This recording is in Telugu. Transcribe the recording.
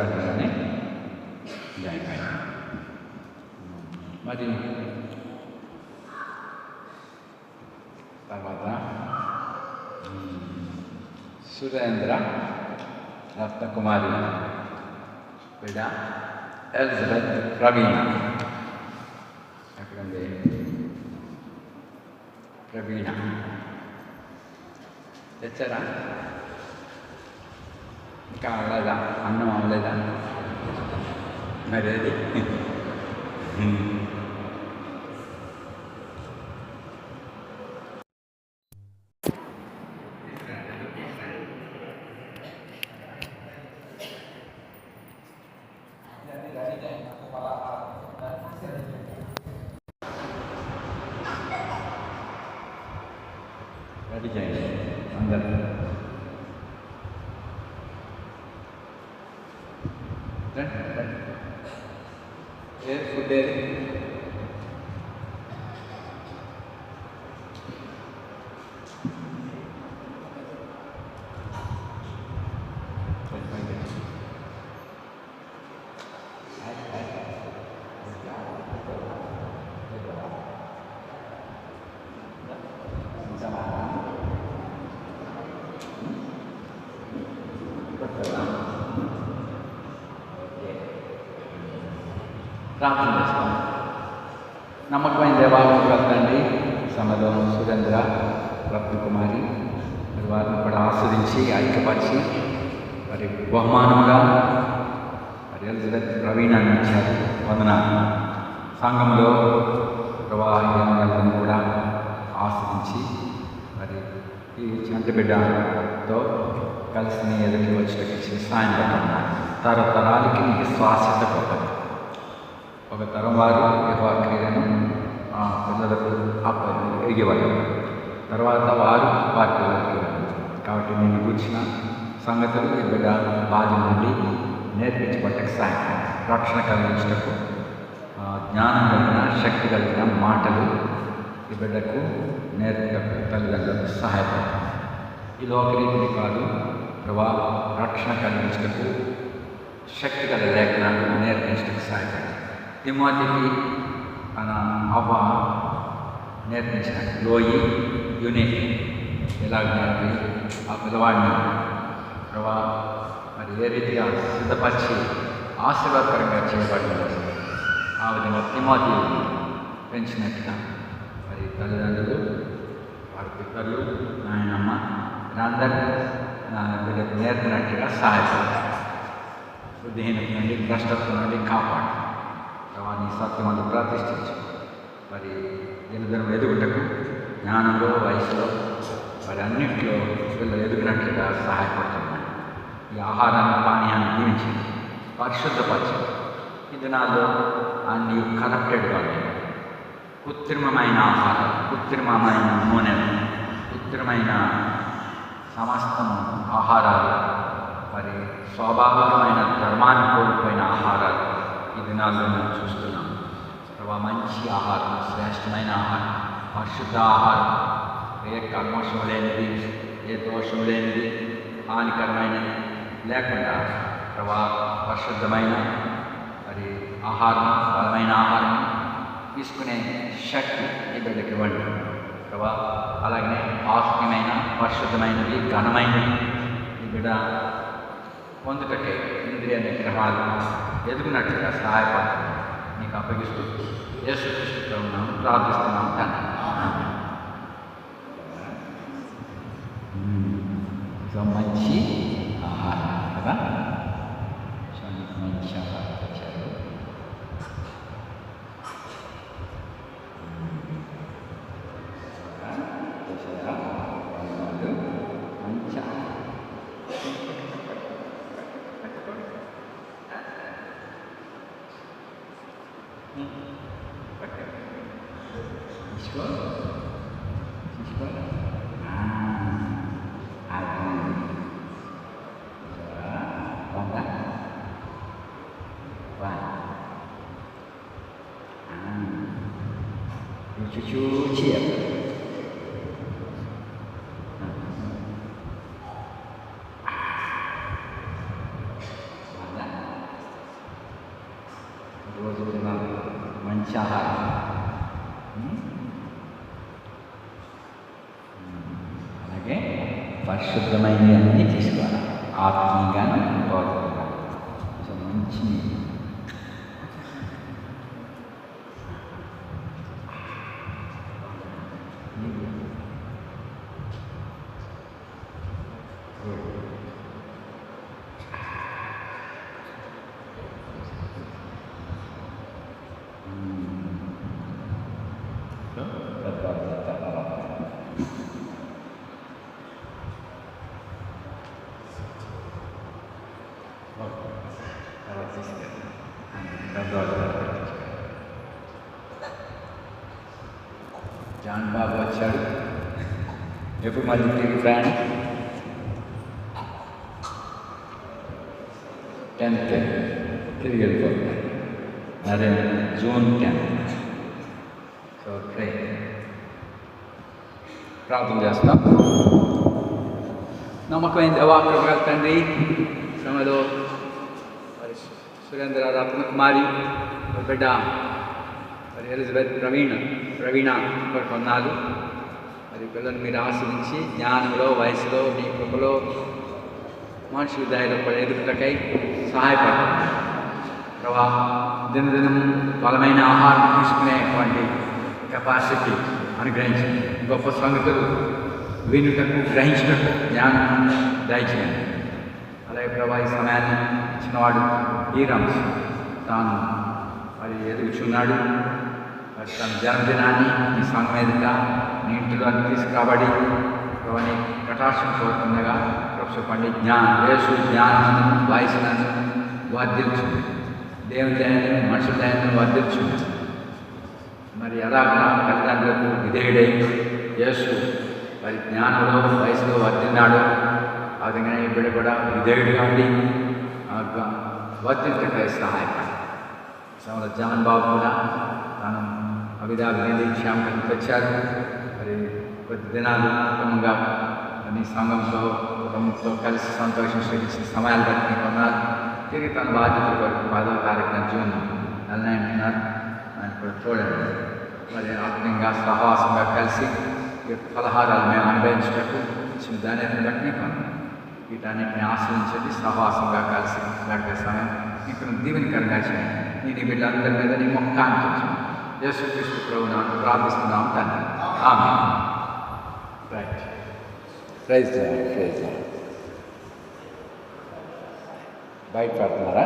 Sukadilani Jaikai. Mari Tarvata Surendra Ratna Kumari Veda Elizabeth Pravina Pravina తెచ్చారా ఇంకా అవ్వలేదా అన్నం అవ్వలేదా మరి అది రెడీ చేయండి అందరూ ఫుడ్ ఏది ప్రార్థన చేస్తాం. నమ్మకమైన దేవాలయం తండ్రి సమలో సురేంద్ర రత్నకుమారి మరి వారిని కూడా ఆస్వాదించి ఐక్యపరిచి మరి బహుమానంగా మరి ఎలిజబెత్ ప్రవీణాన్ని ఇచ్చారు. వందనాలు. సంఘంలో ప్రవాహాలను కూడా ఆస్వాదించి మరి ఈ చంటి బిడ్డతో కలిసి నీ ఎదుటి వచ్చేటకి ఇచ్చిన సాయం పడుతున్నారు. తరతరాలకి నీకు శ్వాసత గొప్పది. ఒక తరం వారు యెహోవా క్రియలను పిల్లలకు ఎరిగేవారు, తర్వాత వారు వారి పిల్లలకు. కాబట్టి నేను కూర్చిన సంగతులు ఈ బిడ్డ బాధ నుండి నేర్పించబట్టకు సాయం, రక్షణ కలిగించటకు జ్ఞానం కలిగిన శక్తి కలిగిన మాటలు ఈ బిడ్డకు నేర్పటకు తల్లిదండ్రులకు సహాయపడతాం. ఈ లోకరీతిని కాదు ప్రభా, రక్షణ కలిగించటకు శక్తి కలిగిన లేఖనాలు నేర్పించటకు సహాయపడతాం. తిమోతికి మన అవ్వ నేర్పించిన లోయి యూనిట్ ఎలాగ నేర్పి ఆ పిల్లవాడిని ప్రభా మరి ఏ రీతిగా సిద్ధపరిచి ఆశీర్వాదకరంగా చేయబడిన ఆ విధంగా తిమోతి పెంచినట్టుగా మరి తల్లిదండ్రులు వారి పిల్లలు నాయనమ్మ అందరూ వీళ్ళకి నేర్పినట్టుగా సహాయపడతారు. బుద్ధిహీనత నుండి భ్రష్టత్వం నుండి కాపాడు. నీ సత్యమందు ప్రతిష్ఠించు. మరి దినదినం ఎదుగుటకు జ్ఞానంలో వయసులో మరి అన్నింటిలో పిల్లలు ఎదుగునట్లుగా సహాయపడుతున్నాయి. ఈ ఆహారాన్ని పానీయాన్ని దీవించి పరిశుద్ధపరచు. ఈ దినాల్లో అన్ని కనెక్టెడ్గా ఉన్నాయి. కృత్రిమమైన ఆహారం, కృత్రిమమైన నూనెలు, కృత్రిమైన సమస్తం ఆహారాలు, మరి స్వాభావికమైన ధర్మాన్ని కోల్పోయిన ఆహారాలు ఈ దినాల్లో మనం చూస్తున్నాం. ప్రభా మంచి ఆహారం, శ్రేష్టమైన ఆహారం, పరిశుద్ధ ఆహారం, ఏ కల్మషం లేనిది, ఏ దోషం లేనిది, హానికరమైనది లేకుండా ప్రభా పరిశుద్ధమైన మరి ఆహారం, బలమైన ఆహారం తీసుకునే శక్తి ఈ బిడ్డకి ఇవ్వండి ప్రభా. అలాగనే ఆత్మీయమైన పరిశుద్ధమైనది, ఘనమైనది ఈ బిడ్డ పొందుటకే ఇంద్రియ నిగ్రహాలు ఎదుగునట్లుగా సహాయపడుతుంది. నీకు అప్పగిస్తూ యేసుక్రీస్తుతో ఉన్నాము, ప్రార్థిస్తున్నాం తండ్రి. సో మంచి ఆహారం కదా, మంచి ఆహారం వచ్చారు. మంచి cuci ya. Mana? రోజు మంచి ఆహారం, అలాగే పరిశుద్ధమైనవి అన్నీ తీసుకోవాలి. ఆత్మీయంగాను భౌతికంగా కొంచెం మంచి జాన్ బాబు వచ్చాడు. ఎప్పుడు మళ్ళీ తిరిగి ప్రయాణం? 10th తిరిగి వెళ్ళిపోతున్నాడు. అదే June 10th. సో ప్రార్థన చేస్తాం. నమ్మకమైన దేవాకృపగల తండ్రి, శ్రమలో సురేంద్ర రత్నకుమారి బిడ్డ మరి ఎలిజబెత్ ప్రవీణ కొన్నాళ్ళు మరి పిల్లలు మీరు ఆశ్రయించి జ్ఞానంలో వయసులో మీ కృపలో మనుషుల దయలో ఎదుగుటకై సహాయపడతారు ప్రభా. దినదినం బలమైన ఆహారం తీసుకునేటువంటి కెపాసిటీ అనుగ్రహించండి. గొప్ప సంగతులు వినుటకు గ్రహించినట్టు జ్ఞానం దయచేయండి. అలాగే ప్రభా ఈ సమయాన్ని ఇచ్చినవాడు ఈ రమ్స్ తాను మరి ఎదుగుచున్నాడు. మరి తన జన్మదినాన్ని ఈ సంఘం ఎదుట నీ ఇంటిలో తీసుకురాబడి ప్రభాని కటాక్షం కోరుతుండగా ప్రొఫెసర్ పండిత్ యేసు జ్ఞానాన్ని వయసులను వర్ధిల్చు, దేవుని దయను మనుషుల దయను వర్ధిల్చు. మరి అలాగా తల్లిదండ్రులకు విధేయుడై యేసు మరి జ్ఞానంలో వయసులో వర్ధిల్లాడు. ఆ విధంగా ఈ బిడ్డ కూడా విధేయుడిగా ఉండి వర్ధిల్చటకై సహాయపడి సమయంలో జాన్ బాబు కూడా తాను అభిదాభిని క్షేమకి వచ్చారు. మరి కొద్ది దినాలు కుటుంబంగా నీ సంఘంతో కుటుంబంతో కలిసి సంతోషించిన సమయాలు బట్టి కొన్నారు. తిరిగి తన బాధ్యత కొరకు 10వ తారీఖున June 19 ఆయన కూడా చూడండి. మరి ఆత్మీయంగా సహవాసంగా కలిసి ఫలహారాలు మేము అనుభవించినట్టు ఇచ్చిన దాన్ని బట్టి కొన్నాం. వీటన్నిటిని ఆశ్రయించండి. సహవాసంగా కలిసి గడిపే సమయం ఇక్కడ దీవెనకరంగా చేయండి. నీ బిడ్డలందరి మీద నీ మొక్కాన్ని తెచ్చండి. యేసుక్రీస్తు ప్రభువును ప్రార్థిస్తున్నాం తండ్రి, ఆమేన్. Right, praise lord. బయట పడుతున్నారా?